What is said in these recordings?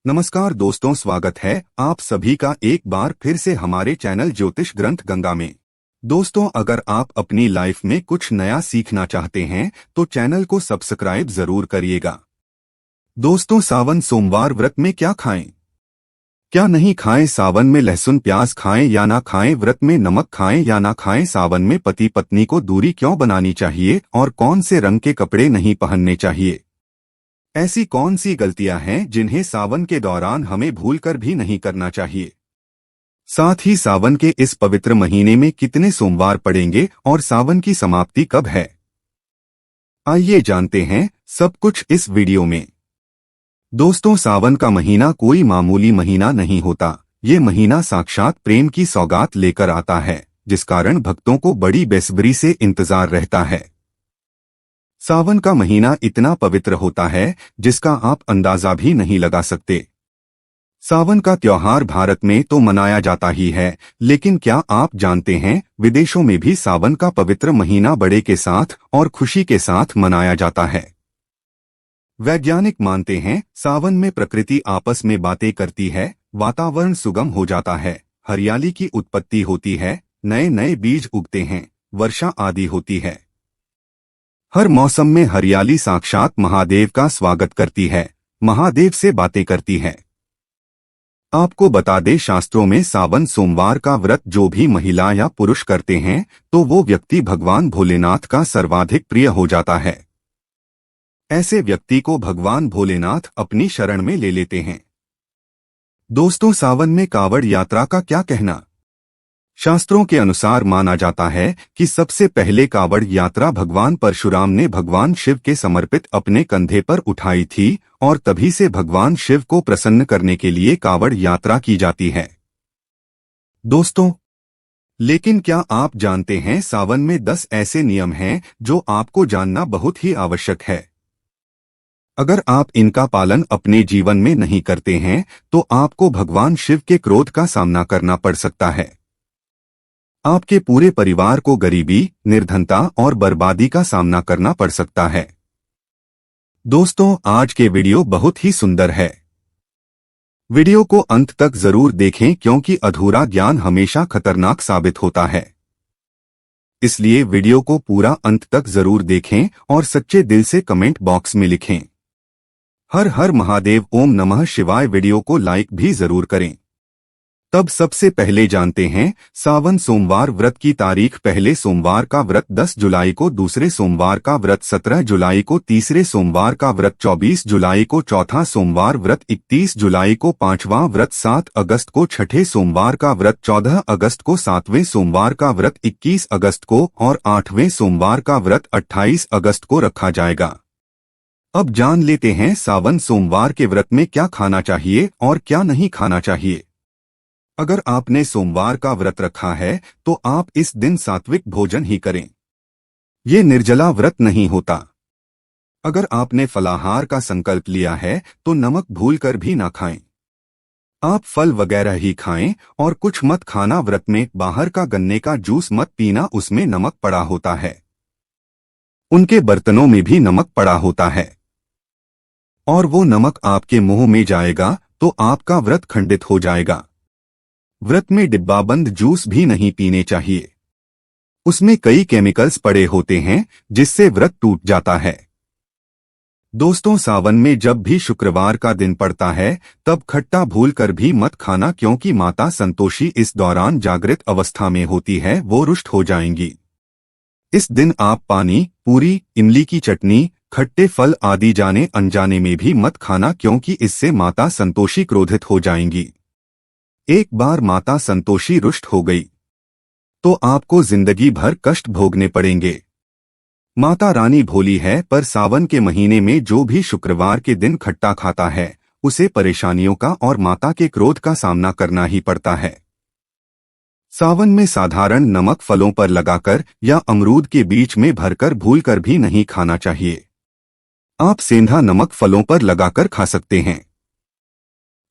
नमस्कार दोस्तों, स्वागत है आप सभी का एक बार फिर से हमारे चैनल ज्योतिष ग्रंथ गंगा में। दोस्तों, अगर आप अपनी लाइफ में कुछ नया सीखना चाहते हैं तो चैनल को सब्सक्राइब जरूर करिएगा। दोस्तों, सावन सोमवार व्रत में क्या खाएं, क्या नहीं खाएं? सावन में लहसुन प्याज खाएं या ना खाएं? व्रत में नमक खाएं या ना खाएं? सावन में पति पत्नी को दूरी क्यों बनानी चाहिए और कौन से रंग के कपड़े नहीं पहनने चाहिए? ऐसी कौन सी गलतियां हैं जिन्हें सावन के दौरान हमें भूलकर भी नहीं करना चाहिए? साथ ही सावन के इस पवित्र महीने में कितने सोमवार पड़ेंगे और सावन की समाप्ति कब है, आइए जानते हैं सब कुछ इस वीडियो में। दोस्तों, सावन का महीना कोई मामूली महीना नहीं होता। ये महीना साक्षात प्रेम की सौगात लेकर आता है, जिस कारण भक्तों को बड़ी बेसब्री से इंतजार रहता है। सावन का महीना इतना पवित्र होता है जिसका आप अंदाजा भी नहीं लगा सकते। सावन का त्योहार भारत में तो मनाया जाता ही है, लेकिन क्या आप जानते हैं विदेशों में भी सावन का पवित्र महीना बड़े के साथ और खुशी के साथ मनाया जाता है। वैज्ञानिक मानते हैं सावन में प्रकृति आपस में बातें करती है, वातावरण सुगम हो जाता है, हरियाली की उत्पत्ति होती है, नए नए बीज उगते हैं, वर्षा आदि होती है। हर मौसम में हरियाली साक्षात महादेव का स्वागत करती है, महादेव से बातें करती है। आपको बता दें, शास्त्रों में सावन सोमवार का व्रत जो भी महिला या पुरुष करते हैं तो वो व्यक्ति भगवान भोलेनाथ का सर्वाधिक प्रिय हो जाता है। ऐसे व्यक्ति को भगवान भोलेनाथ अपनी शरण में ले लेते हैं। दोस्तों, सावन में कावड़ यात्रा का क्या कहना? शास्त्रों के अनुसार माना जाता है कि सबसे पहले कावड़ यात्रा भगवान परशुराम ने भगवान शिव के समर्पित अपने कंधे पर उठाई थी और तभी से भगवान शिव को प्रसन्न करने के लिए कावड़ यात्रा की जाती है। दोस्तों, लेकिन क्या आप जानते हैं सावन में 10 ऐसे नियम हैं जो आपको जानना बहुत ही आवश्यक है। अगर आप इनका पालन अपने जीवन में नहीं करते हैं तो आपको भगवान शिव के क्रोध का सामना करना पड़ सकता है। आपके पूरे परिवार को गरीबी, निर्धनता और बर्बादी का सामना करना पड़ सकता है। दोस्तों, आज के वीडियो बहुत ही सुंदर है। वीडियो को अंत तक जरूर देखें क्योंकि अधूरा ज्ञान हमेशा खतरनाक साबित होता है। इसलिए वीडियो को पूरा अंत तक जरूर देखें और सच्चे दिल से कमेंट बॉक्स में लिखें हर हर महादेव, ओम नमः शिवाय। वीडियो को लाइक भी जरूर करें। तब सबसे पहले जानते हैं सावन सोमवार व्रत की तारीख। पहले सोमवार का व्रत 10 जुलाई को, दूसरे सोमवार का व्रत 17 जुलाई को, तीसरे सोमवार का व्रत 24 जुलाई को, चौथा सोमवार व्रत 31 जुलाई को, पांचवां व्रत 7 अगस्त को, छठे सोमवार का व्रत 14 अगस्त को, सातवें सोमवार का व्रत 21 अगस्त को और 8वें सोमवार का व्रत 28 अगस्त को रखा जाएगा। अब जान लेते हैं सावन सोमवार के व्रत में क्या खाना चाहिए और क्या नहीं खाना चाहिए। अगर आपने सोमवार का व्रत रखा है तो आप इस दिन सात्विक भोजन ही करें। ये निर्जला व्रत नहीं होता। अगर आपने फलाहार का संकल्प लिया है तो नमक भूलकर भी ना खाएं। आप फल वगैरह ही खाएं और कुछ मत खाना। व्रत में बाहर का गन्ने का जूस मत पीना, उसमें नमक पड़ा होता है। उनके बर्तनों में भी नमक पड़ा होता है और वो नमक आपके मुंह में जाएगा तो आपका व्रत खंडित हो जाएगा। व्रत में डिब्बाबंद जूस भी नहीं पीने चाहिए। उसमें कई केमिकल्स पड़े होते हैं जिससे व्रत टूट जाता है। दोस्तों, सावन में जब भी शुक्रवार का दिन पड़ता है तब खट्टा भूलकर भी मत खाना क्योंकि माता संतोषी इस दौरान जागृत अवस्था में होती है, वो रुष्ट हो जाएंगी। इस दिन आप पानी, पूरी, इमली की चटनी, खट्टे फल आदि जाने अनजाने में भी मत खाना क्योंकि इससे माता संतोषी क्रोधित हो जाएंगी। एक बार माता संतोषी रुष्ट हो गई तो आपको जिंदगी भर कष्ट भोगने पड़ेंगे। माता रानी भोली है, पर सावन के महीने में जो भी शुक्रवार के दिन खट्टा खाता है उसे परेशानियों का और माता के क्रोध का सामना करना ही पड़ता है। सावन में साधारण नमक फलों पर लगाकर या अमरूद के बीच में भरकर भूलकर भी नहीं खाना चाहिए। आप सेंधा नमक फलों पर लगाकर खा सकते हैं।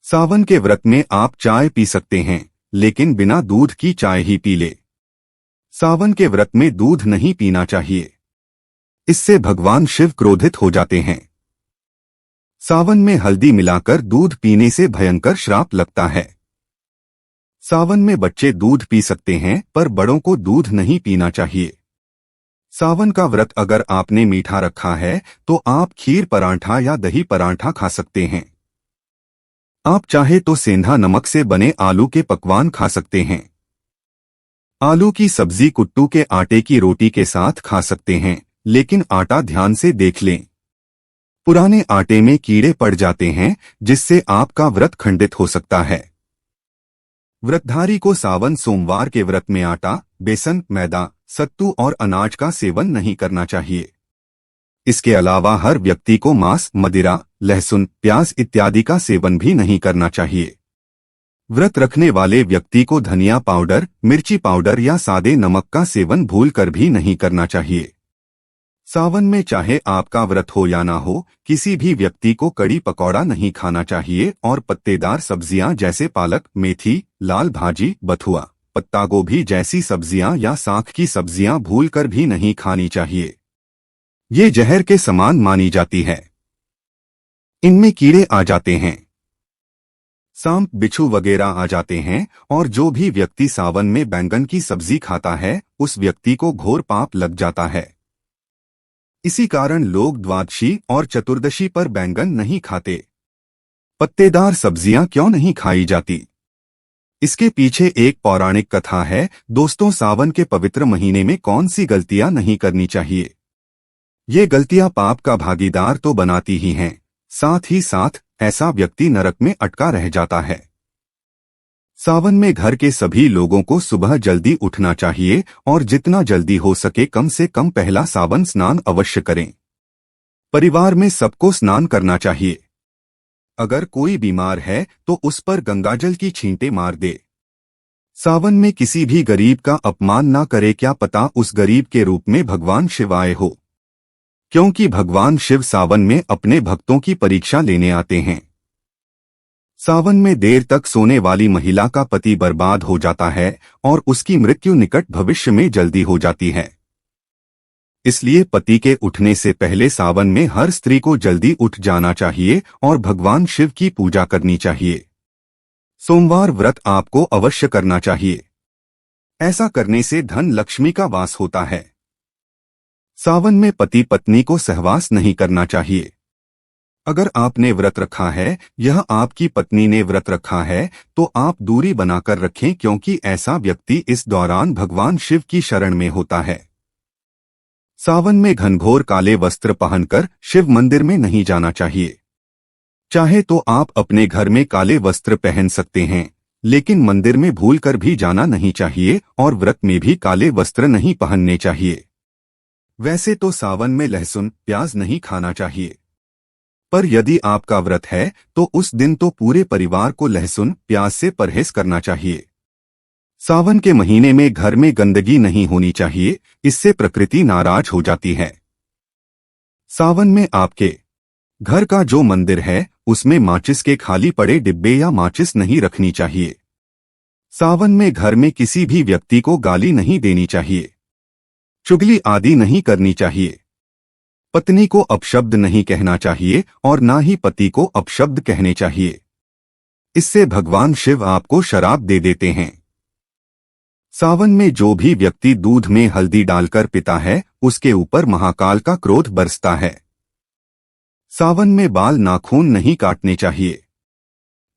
सावन के व्रत में आप चाय पी सकते हैं, लेकिन बिना दूध की चाय ही पी ले। सावन के व्रत में दूध नहीं पीना चाहिए, इससे भगवान शिव क्रोधित हो जाते हैं। सावन में हल्दी मिलाकर दूध पीने से भयंकर श्राप लगता है। सावन में बच्चे दूध पी सकते हैं, पर बड़ों को दूध नहीं पीना चाहिए। सावन का व्रत अगर आपने मीठा रखा है तो आप खीर पराठा या दही पराठा खा सकते हैं। आप चाहे तो सेंधा नमक से बने आलू के पकवान खा सकते हैं। आलू की सब्जी कुट्टू के आटे की रोटी के साथ खा सकते हैं, लेकिन आटा ध्यान से देख लें। पुराने आटे में कीड़े पड़ जाते हैं, जिससे आपका व्रत खंडित हो सकता है। व्रतधारी को सावन सोमवार के व्रत में आटा, बेसन, मैदा, सत्तू और अनाज का सेवन नहीं करना चाहिए। इसके अलावा हर व्यक्ति को मांस, मदिरा, लहसुन, प्याज इत्यादि का सेवन भी नहीं करना चाहिए। व्रत रखने वाले व्यक्ति को धनिया पाउडर, मिर्ची पाउडर या सादे नमक का सेवन भूलकर भी नहीं करना चाहिए। सावन में चाहे आपका व्रत हो या ना हो, किसी भी व्यक्ति को कड़ी पकौड़ा नहीं खाना चाहिए और पत्तेदार सब्जियां जैसे पालक, मेथी, लाल भाजी, बथुआ, पत्ता गोभी जैसी सब्जियां या साग की सब्जियां भूलकर भी नहीं खानी चाहिए। ये जहर के समान मानी जाती है। इनमें कीड़े आ जाते हैं, सांप, बिच्छू वगैरह आ जाते हैं, और जो भी व्यक्ति सावन में बैंगन की सब्जी खाता है उस व्यक्ति को घोर पाप लग जाता है। इसी कारण लोग द्वादशी और चतुर्दशी पर बैंगन नहीं खाते। पत्तेदार सब्जियां क्यों नहीं खाई जाती? इसके पीछे एक पौराणिक कथा है। दोस्तों, सावन के पवित्र महीने में कौन सी गलतियां नहीं करनी चाहिए? ये गलतियां पाप का भागीदार तो बनाती ही हैं, साथ ही साथ ऐसा व्यक्ति नरक में अटका रह जाता है। सावन में घर के सभी लोगों को सुबह जल्दी उठना चाहिए और जितना जल्दी हो सके कम से कम पहला सावन स्नान अवश्य करें। परिवार में सबको स्नान करना चाहिए। अगर कोई बीमार है तो उस पर गंगाजल की छींटे मार दे। सावन में किसी भी गरीब का अपमान ना करे, क्या पता उस गरीब के रूप में भगवान शिव आए हो, क्योंकि भगवान शिव सावन में अपने भक्तों की परीक्षा लेने आते हैं। सावन में देर तक सोने वाली महिला का पति बर्बाद हो जाता है और उसकी मृत्यु निकट भविष्य में जल्दी हो जाती है। इसलिए पति के उठने से पहले सावन में हर स्त्री को जल्दी उठ जाना चाहिए और भगवान शिव की पूजा करनी चाहिए। सोमवार व्रत आपको अवश्य करना चाहिए। ऐसा करने से धन लक्ष्मी का वास होता है। सावन में पति पत्नी को सहवास नहीं करना चाहिए। अगर आपने व्रत रखा है, यह आपकी पत्नी ने व्रत रखा है, तो आप दूरी बनाकर रखें, क्योंकि ऐसा व्यक्ति इस दौरान भगवान शिव की शरण में होता है। सावन में घनघोर काले वस्त्र पहनकर शिव मंदिर में नहीं जाना चाहिए। चाहे तो आप अपने घर में काले वस्त्र पहन सकते हैं, लेकिन मंदिर में भूलकर भी जाना नहीं चाहिए और व्रत में भी काले वस्त्र नहीं पहनने चाहिए। वैसे तो सावन में लहसुन, प्याज नहीं खाना चाहिए, पर यदि आपका व्रत है तो उस दिन तो पूरे परिवार को लहसुन, प्याज से परहेज करना चाहिए। सावन के महीने में घर में गंदगी नहीं होनी चाहिए, इससे प्रकृति नाराज हो जाती है। सावन में आपके घर का जो मंदिर है उसमें माचिस के खाली पड़े डिब्बे या माचिस नहीं रखनी चाहिए। सावन में घर में किसी भी व्यक्ति को गाली नहीं देनी चाहिए, चुगली आदि नहीं करनी चाहिए। पत्नी को अपशब्द नहीं कहना चाहिए और ना ही पति को अपशब्द कहने चाहिए। इससे भगवान शिव आपको शराप दे देते हैं। सावन में जो भी व्यक्ति दूध में हल्दी डालकर पीता है उसके ऊपर महाकाल का क्रोध बरसता है। सावन में बाल नाखून नहीं काटने चाहिए,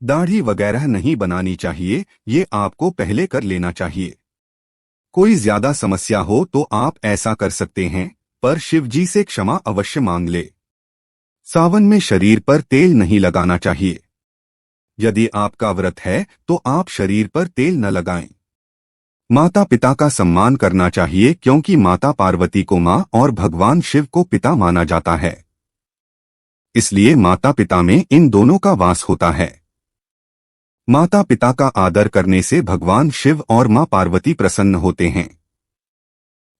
दाढ़ी वगैरह नहीं बनानी चाहिए, ये आपको पहले कर लेना चाहिए। कोई ज्यादा समस्या हो तो आप ऐसा कर सकते हैं, पर शिव जी से क्षमा अवश्य मांग ले। सावन में शरीर पर तेल नहीं लगाना चाहिए। यदि आपका व्रत है तो आप शरीर पर तेल न लगाएं। माता पिता का सम्मान करना चाहिए, क्योंकि माता पार्वती को मां और भगवान शिव को पिता माना जाता है। इसलिए माता पिता में इन दोनों का वास होता है। माता पिता का आदर करने से भगवान शिव और मां पार्वती प्रसन्न होते हैं।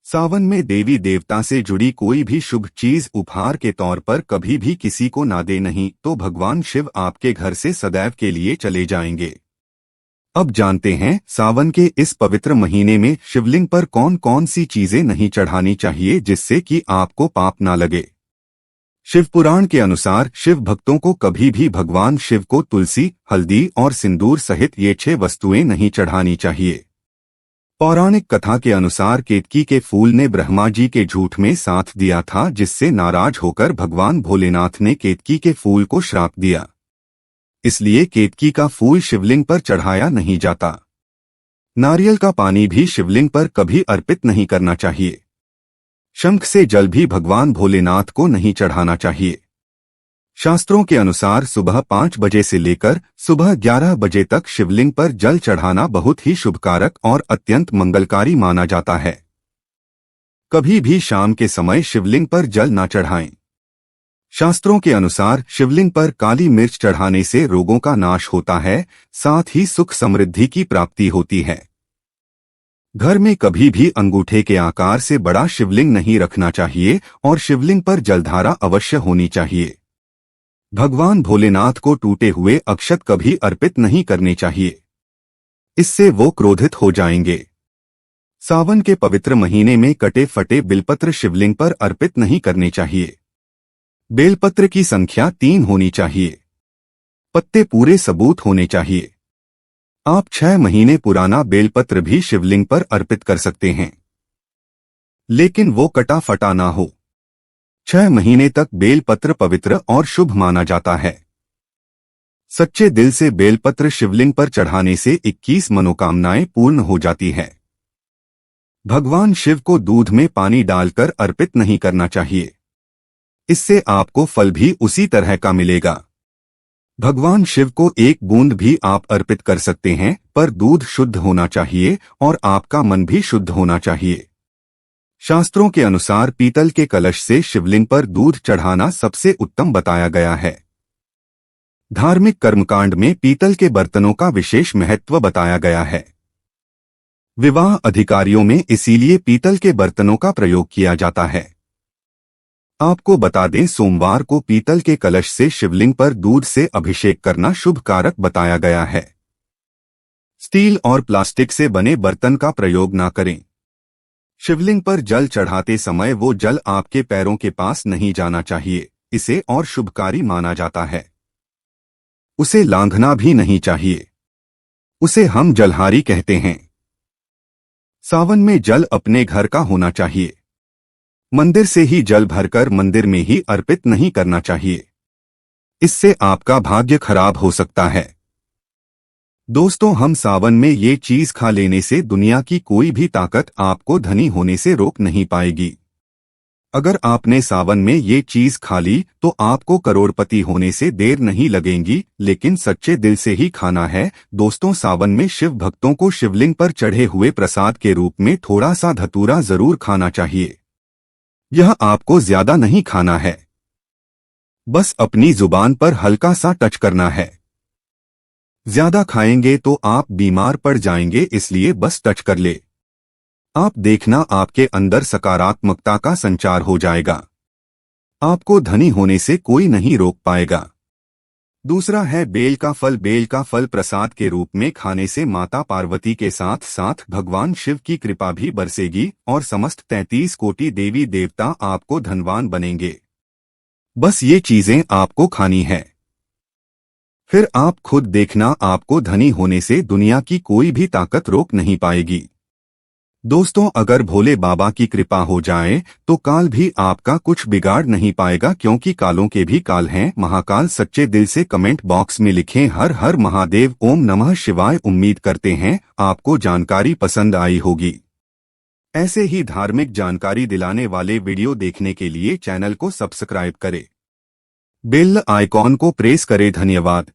सावन में देवी देवता से जुड़ी कोई भी शुभ चीज उपहार के तौर पर कभी भी किसी को ना दे, नहीं तो भगवान शिव आपके घर से सदैव के लिए चले जाएंगे। अब जानते हैं सावन के इस पवित्र महीने में शिवलिंग पर कौन कौन सी चीजें नहीं चढ़ानी चाहिए, जिससे कि आपको पाप ना लगे। शिव पुराण के अनुसार शिव भक्तों को कभी भी भगवान शिव को तुलसी, हल्दी और सिंदूर सहित ये 6 वस्तुएं नहीं चढ़ानी चाहिए। पौराणिक कथा के अनुसार केतकी के फूल ने ब्रह्मा जी के झूठ में साथ दिया था, जिससे नाराज होकर भगवान भोलेनाथ ने केतकी के फूल को श्राप दिया। इसलिए केतकी का फूल शिवलिंग पर चढ़ाया नहीं जाता। नारियल का पानी भी शिवलिंग पर कभी अर्पित नहीं करना चाहिए। शंख से जल भी भगवान भोलेनाथ को नहीं चढ़ाना चाहिए। शास्त्रों के अनुसार सुबह 5 बजे से लेकर सुबह 11 बजे तक शिवलिंग पर जल चढ़ाना बहुत ही शुभकारक और अत्यंत मंगलकारी माना जाता है। कभी भी शाम के समय शिवलिंग पर जल न चढ़ाएं। शास्त्रों के अनुसार शिवलिंग पर काली मिर्च चढ़ाने से रोगों का नाश होता है, साथ ही सुख समृद्धि की प्राप्ति होती है। घर में कभी भी अंगूठे के आकार से बड़ा शिवलिंग नहीं रखना चाहिए और शिवलिंग पर जलधारा अवश्य होनी चाहिए। भगवान भोलेनाथ को टूटे हुए अक्षत कभी अर्पित नहीं करने चाहिए, इससे वो क्रोधित हो जाएंगे। सावन के पवित्र महीने में कटे फटे बिलपत्र शिवलिंग पर अर्पित नहीं करने चाहिए। बेलपत्र की संख्या 3 होनी चाहिए। पत्ते पूरे सबूत होने चाहिए। आप 6 महीने पुराना बेलपत्र भी शिवलिंग पर अर्पित कर सकते हैं, लेकिन वो कटा फटा ना हो। 6 महीने तक बेलपत्र पवित्र और शुभ माना जाता है। सच्चे दिल से बेलपत्र शिवलिंग पर चढ़ाने से 21 मनोकामनाएं पूर्ण हो जाती है। भगवान शिव को दूध में पानी डालकर अर्पित नहीं करना चाहिए, इससे आपको फल भी उसी तरह का मिलेगा। भगवान शिव को 1 बूंद भी आप अर्पित कर सकते हैं, पर दूध शुद्ध होना चाहिए और आपका मन भी शुद्ध होना चाहिए। शास्त्रों के अनुसार पीतल के कलश से शिवलिंग पर दूध चढ़ाना सबसे उत्तम बताया गया है। धार्मिक कर्मकांड में पीतल के बर्तनों का विशेष महत्व बताया गया है। विवाह अधिकारियों में इसीलिए पीतल के बर्तनों का प्रयोग किया जाता है। आपको बता दें, सोमवार को पीतल के कलश से शिवलिंग पर दूध से अभिषेक करना शुभ कारक बताया गया है। स्टील और प्लास्टिक से बने बर्तन का प्रयोग न करें। शिवलिंग पर जल चढ़ाते समय वो जल आपके पैरों के पास नहीं जाना चाहिए, इसे और शुभकारी माना जाता है। उसे लांघना भी नहीं चाहिए, उसे हम जलहारी कहते हैं। सावन में जल अपने घर का होना चाहिए। मंदिर से ही जल भरकर मंदिर में ही अर्पित नहीं करना चाहिए, इससे आपका भाग्य खराब हो सकता है। दोस्तों, हम सावन में ये चीज खा लेने से दुनिया की कोई भी ताकत आपको धनी होने से रोक नहीं पाएगी। अगर आपने सावन में ये चीज खा ली तो आपको करोड़पति होने से देर नहीं लगेगी, लेकिन सच्चे दिल से ही खाना है। दोस्तों, सावन में शिव भक्तों को शिवलिंग पर चढ़े हुए प्रसाद के रूप में थोड़ा सा धतूरा जरूर खाना चाहिए। यह आपको ज्यादा नहीं खाना है, बस अपनी जुबान पर हल्का सा टच करना है। ज्यादा खाएंगे तो आप बीमार पड़ जाएंगे, इसलिए बस टच कर ले। आप देखना, आपके अंदर सकारात्मकता का संचार हो जाएगा। आपको धनी होने से कोई नहीं रोक पाएगा। दूसरा है बेल का फल। बेल का फल प्रसाद के रूप में खाने से माता पार्वती के साथ साथ भगवान शिव की कृपा भी बरसेगी और समस्त 33 कोटि देवी देवता आपको धनवान बनेंगे। बस ये चीजें आपको खानी है, फिर आप खुद देखना, आपको धनी होने से दुनिया की कोई भी ताकत रोक नहीं पाएगी। दोस्तों, अगर भोले बाबा की कृपा हो जाए तो काल भी आपका कुछ बिगाड़ नहीं पाएगा, क्योंकि कालों के भी काल हैं। महाकाल सच्चे दिल से कमेंट बॉक्स में लिखें हर हर महादेव, ओम नमः शिवाय। उम्मीद करते हैं आपको जानकारी पसंद आई होगी। ऐसे ही धार्मिक जानकारी दिलाने वाले वीडियो देखने के लिए चैनल को सब्सक्राइब करें, बेल आइकॉन को प्रेस करें। धन्यवाद।